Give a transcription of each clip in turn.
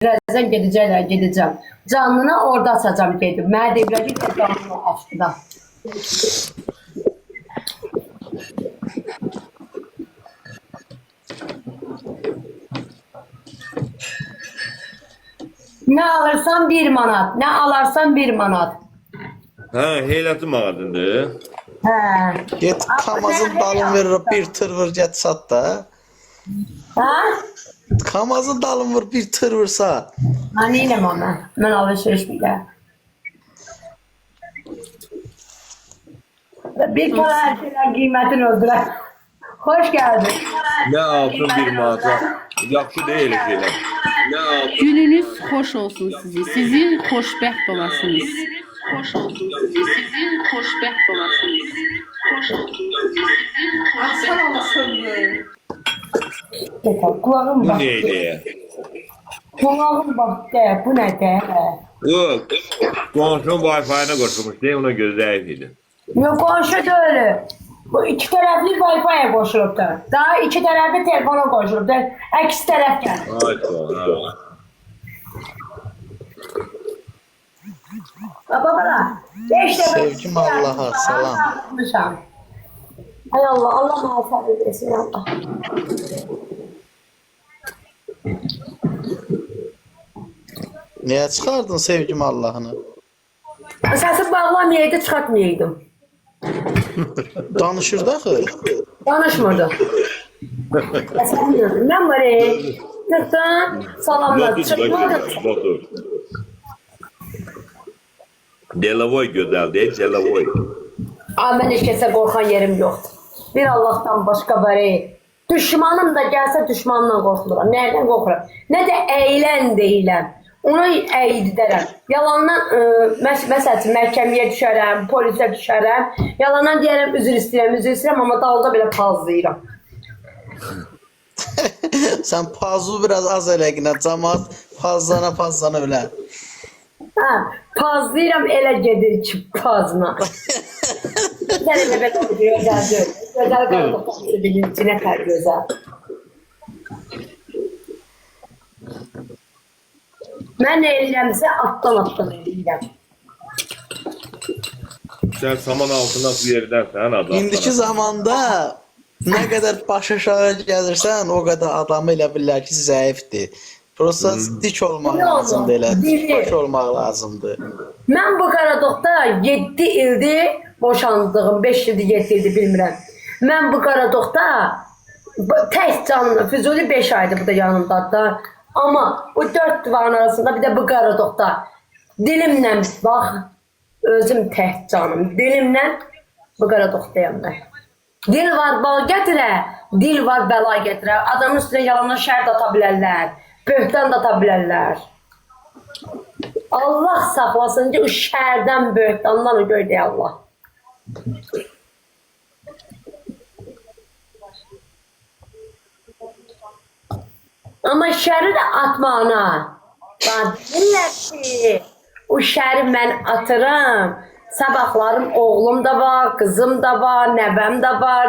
Birazdan gedəcəm. Canlını orada açacağım gedib. Mənə deyiblər ki, canlını açdı da. Nə alırsan 1 manat, nə alarsan 1 manat. Ha, heyləti mağadındır. Hə. Get Kamazın dalın verir bir tır vur get sat da. Hə? Kamazın dalın vur bir tır vursa. Ha, neyləm ona? Mən alışveriş biləm. Bir tane her şeyden qiymətin öldürər. Hoş geldin. Nə altın bir mağaza. Yaxşı deyil şeylər. Nə altın. Gününüz xoş olsun sizi. Sizin xoşbəxt olasınız. Xoş olsun sizi. Sizin xoşbəxt olasınız. Xoş olsun sizi. Sizin xoşbəxt olasınız. Kulağım Bu bak. neydi? Kulağım bak de. Bu ne de? Yok. Qonşunun Wi-Fi-na qoşulmuş deyə ona göz zəif idi. Yok konuşu öyle. Bu iki tərəfli Wi-Fi'ye qoşulubdur. Daha iki tərəfli telefona qoşulubdur. Əks tərəfdən. Ay sağ. Baba, 5 dəfə. Sevgim Allah'a, salam. Hay Allah, Allah muhafaza edesin Allah. Niye çıkardın sevgim Allah'ını? Səsi bağlamayaydı, çıxartmayaydım. Danışırdı axı. Danışmırdı. Səsi bilirdim. Mən var Tıqdan, salamlar, çıxmadı. Otur. Delavoy gözəl deyil, Delavoy. Mən heç kəsə qorxan yerim yoxdur. Bir Allahdan başqa var. Düşmanım da gəlsə düşmandan qorxmuram. Nədən qorxuram? Nə də əylən deyiləm. Onu əydidərəm. Yalandan, məsəl üçün, məhkəməyə düşərəm, polisə düşərəm. Yalandan deyərəm, üzr istəyirəm, amma dalda belə pazlayıram. Sen pazu biraz az eləginə, cəmat pazlana bilər. Hə, pazlayıram, elə gedir ki, pazına. Sən elə belə gözəl. Gözəl qalıb, bilinci nə tər gözəl. Mən eləmsə atdan eləyirəm. Sən saman altında bu yerdənsən adam. İndiki zamanda nə qədər baş aşağı gəlirsən, o qədər adamı elə bilər ki, zəifdir. Prosta dik olmaq lazımdır elə. Baş olmaq lazımdır. Mən bu Qaradoqda 7 ildir boşandığım, 5 ildir, 7 ildir bilmirəm. Mən bu Qaradoqda tək canlı, Füzuli 5 aydır bu da yanımdadır da. Amma bu 4 divarın arasında bir də bu Qaradoqda dilimlə, bax, özüm tək canım, dilimlə bu Qaradoqdayım da. Dil var bal gətirə, dil var bəla gətirə. Adamın üstünə yalanla şər də ata bilərlər, böhtan da ata bilərlər. Allah saxlasın ki, o şərdən, böhtandan o göydəyə Allah. Amma şəri də atmağına. Deyirlər ki, o şəri mən atıram. Sabahlarım oğlum da var, kızım da var, nəvəm da var,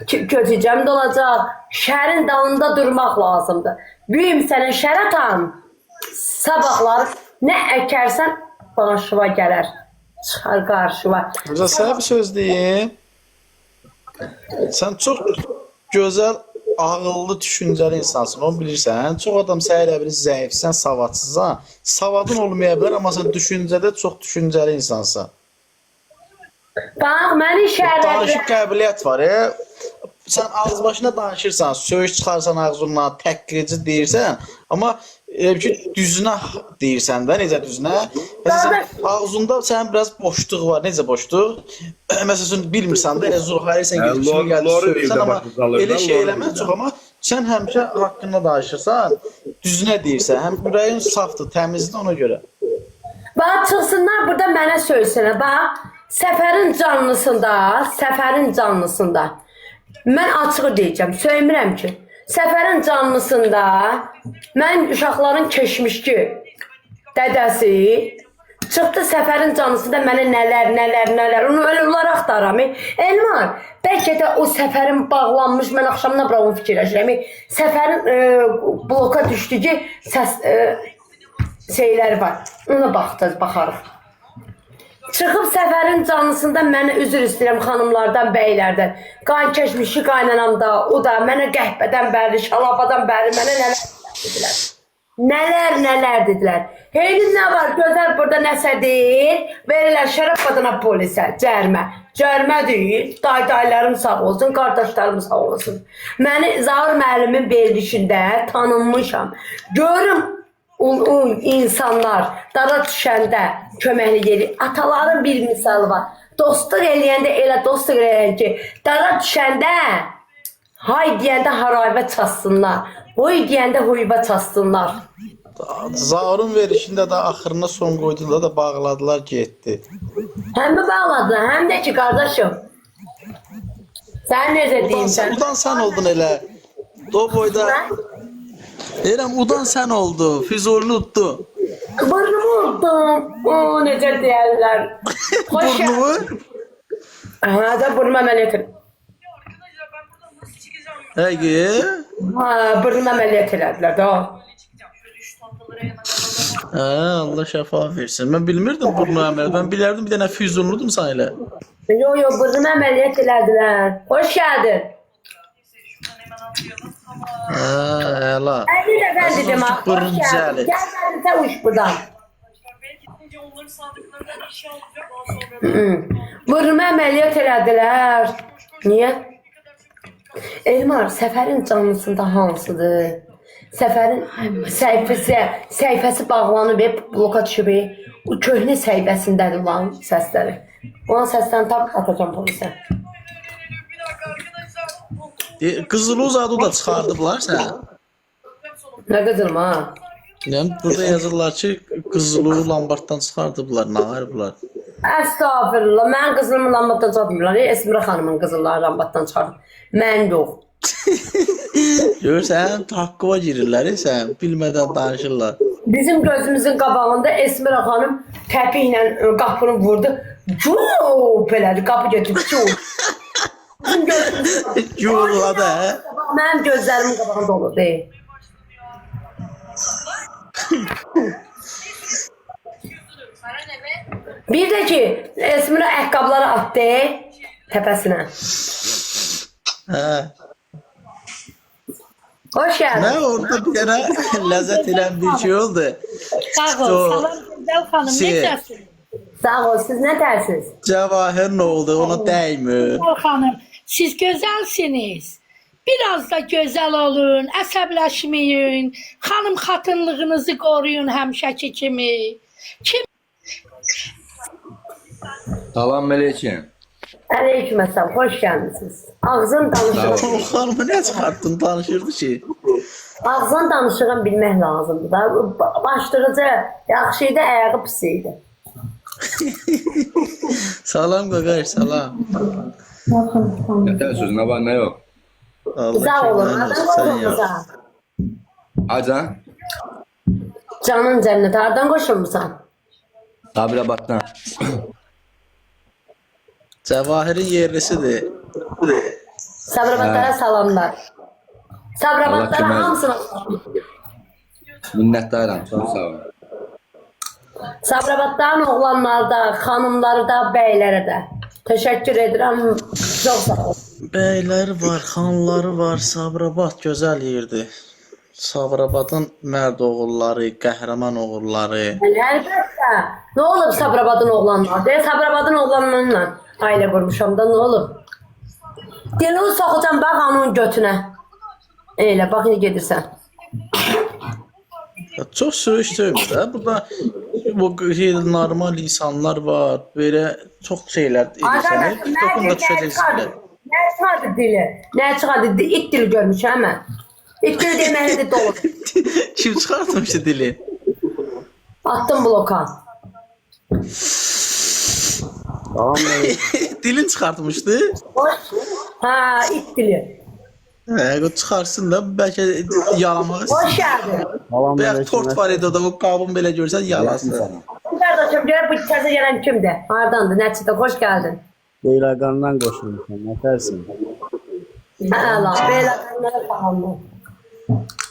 kötücəm də olacaq. Şərin dalında durmaq lazımdır. Büyüm sənə şər atan, sabahlar nə əkərsən qarşıva gələr. Çıxar qarşıva. Burada sənə bir söz deyim. Sən çox gözəl, ağıllı, düşüncəli insansın, onu bilirsən. Çox adam sənə elə bilir zəifsən, savadsızsan. Savadın olmaya bilər, amma sən düşüncədə çox düşüncəli insansan. Bax, məni şərlərdə... Danışıq qəbiliyyət var, Sən ağız başına danışırsan, söz çıxarsan ağzından, təhqirici deyirsən, amma düzünə deyirsən də, necə düzünə? Məsələn, ağzında sənin biraz boşluq var, necə boşluq? Məsələn, bilmirsən də, elə zurxayırsan, kimi gəldi söylürsən, amma elə şey eləmən çox, amma sən həmişə haqqında danışırsan, düzünə deyirsən, həm ürəyin safdır, təmizdir ona görə. Bax, çıxsınlar burada mənə söylsənə, bax, səfərin canlısında, mən açıq deyəcəm, söymirəm ki, səfərin canlısında mən uşaqların keçmişki dədəsi çıxdı səfərin canlısında mənə nələr, onu öyle olaraq axtaram. Elmar, bəlkə də o səfərin bağlanmış, mən axşamdan bura onu fikirləşirəm. Səfərin bloka düşdü ki, şeyləri var. Ona baxarıq. Çıxıb səfərin canlısında mənə üzr istəyirəm xanımlardan, bəylərdən. Qan keçmişi qaynanamda, o da mənə qəhbədən bəri, şalabadan bəri mənə nələr dedilər. Nələr dedilər. Heylin nə var, gözəl burada nəsə deyil, verirlər şərəf adına polisə, cərmə. Cərmə deyil, daylarım sağ olsun, qardaşlarım sağ olsun. Məni Zaur müəllimin verilişində tanınmışam. Görüm, insanlar dara düşəndə köməkli gelir. Ataların bir misalı var. Dostluq eləyəndə elə dostluq eləyən ki, dara düşəndə hay deyəndə harayvə çatsınlar. Huy deyəndə huyva çatsınlar. Zaurun verişində də axırına son qoydular da bağladılar, getdi. Həm də bağladılar, həm də ki, qardaşım. Sən necə deyirsən? Udan sən oldun elə. O boyda. Deyirəm, udan sən oldu. Füzulini utdu. Burnumu unutdum. O, necə deyərlər. Burnumu? Ha, da burnuma əməliyyat edir. Həqiqi? Ha, burnuma əməliyyat elədilər da. Allah şəfa versin. Mən bilmirdim burnu əməliyyat. Mən bilərdim bir dənə füzulunudum sən elə. Yo, burnuma əməliyyat elədilər. Hoş gəldin. Əla. Əli də mən dedim ha. Burnun düzəlir. Gəl mənimsə uç buradan. Burnuma əməliyyat elədilər. Niyə? Elmar, səfərin canlısında hansıdır? Səfərin səhifəsi bağlanıb, bloka düşüb, o köhnə səhifəsindədir olan səsləri. Ona səslərini tap atacam polisə. Qızıluz adı da çıxardıblar sən. Nə qızılım ha? Yəni burada yazırlar ki, qızılı lambarddan çıxardıblar, nə var bunlar? Əstağfirullah, mən qızılımı lambatdan çıxartmırlar. Esmira xanımın qızılları lambatdan çıxardım. Mən yox. Görürsən, haqqıva girirlər, sən bilmədən danışırlar. Bizim gözümüzün qabağında Esmira xanım təpi ilə qapını vurdu. Cuuuup elədi, qapı götürdü, cuuup. Bizim gözümüzün Yurladı, hə? Mənim gözlərimin qabağında olur, deyil. Bir də ki, Esmira əqqabları atdı təpəsinə. Hə. Hoş geldin. Nə orada bir dənə ləzzət elən bir şey oldu. Sağ ol, salam Güzel xanım, necəsiniz? Sağ ol, siz nə dərsiniz? Cəvahir nə oldu, ona dəymir. Güzel xanım, siz gözəlsiniz. Biraz da gözəl olun, əsəbləşməyin, xanım xatınlığınızı qoruyun həmişəki kimi. Salam Meleçin. Aleykümselam, hoş geldiniz. Ağzın danışığın, O xanımı nə çıxartdın, danışırdı ki. ağzın danışığın bilmək lazımdır da. Başlıqıcı yaxşı idi, ayağı pis idi. Salam qaqaş, salam. Yeter söz ne var ne yok. Allah Sağ olun, köməyin adan olsun sən ya. qoşulmuşsan. Acan. Canın cənnət, hardan qoşulmuşsan? Sabirabad'dan. Cəvahirin yerlisidir. Sabrabadlara salamlar. Sabrabadlara Allah kömək- hamısına Minnettarım. Çok sağ olun. Sabrabadların oğlanları da, xanımları da, bəyləri də. Təşəkkür edirəm. Çox sağ olun. Bəyləri var, xanları var, Sabirabad gözəl yerdir. Sabirabadın mərd oğulları, qəhrəman oğulları. Əlbəttə. Nə olub Sabrabadın oğlanları? Deyə Sabrabadın oğlanlarla ailə qurmuşam da nə olub? Dilini soxacam bax onun götünə. Elə bax indi gedirsən. Çox söyüşdürmür də. Burada bu normal insanlar var, belə çox şeylər edirsən. TikTokunda düşəcəksən. Nə çıxardı dili? Nə çıxardı? İt dili görmüşəm mən. İt dili deməlidir dolu. Kim çıxartmışdı dili? Attım bloka. Dilin çıxartmışdı. Ha, it dili. Hə, o çıxarsın da bəlkə yalamaq istəyir. Hoş geldin. Bəlkə tort var idi, o da bu qabın belə görsən yalasın. Kardeşim görək bu təzə gələn kimdir? Hardandır? Nəçidə? Hoş geldin. Beyləqandan qoşulmuşam, nətərsin? Əla, belə qanlara sağlamdır.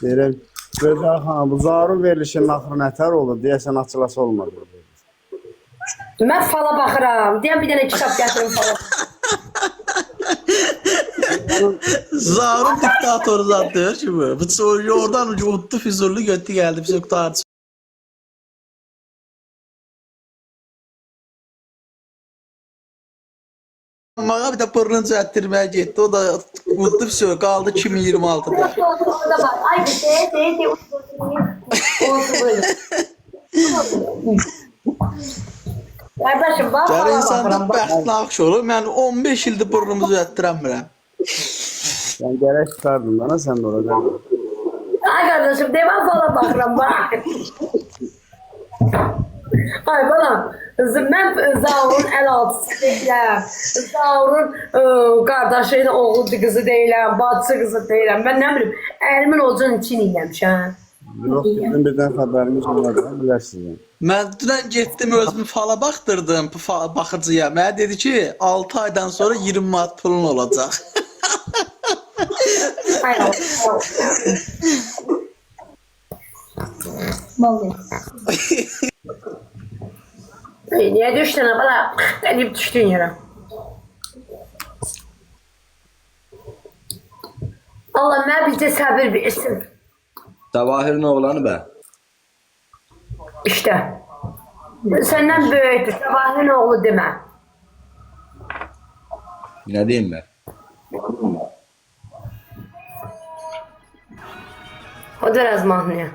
Deyirəm, Gözəl xanım, bu zarur verilişinin axırı nətər olur? Deyəsən açılası olmadı. Mən fala baxıram. Deyəm bir dənə kitab gətirim fala. Zarun diktatoru zaten şu bu. Bu soruyu oradan unuttu Füzurlu götü geldi. Biz yok tartış. Bana bir de pırrını düzelttirmeye gitti. O da unuttu bir şey kaldı 2026'da. Orada bak. Ay de. Olsun böyle. Kardeşim bak Gər fala insanda baxıram. Bak. bəxtli axş olur. Mən 15 ildir pırrımı düzelttirəmirəm. Sən gərək çıxardın bana, sən də orada. Ay kardeşim de ben fala baxıram bak. Ay balam, mən Zaurun əl altısı deyiləm. Zaurun qardaşının oğlu qızı deyiləm, bacısı qızı deyiləm. Mən nə bilim, əlimin ocun için eləmişəm. Yox, bizim birdən xəbərimiz olmadı, bilərsiniz. Mən dünən getdim özümü fala baxdırdım baxıcıya. Mənə dedi ki 6 aydan sonra 20 manat pulun olacaq. Ay niye düştün bala? Delip düştün yere. Allah mənə bizə səbir versin. Cavahirin oğlanı be. İşte. Senden böyüktür. Sabahın oğlu deme. Ne diyeyim ben? O da az mahnıya.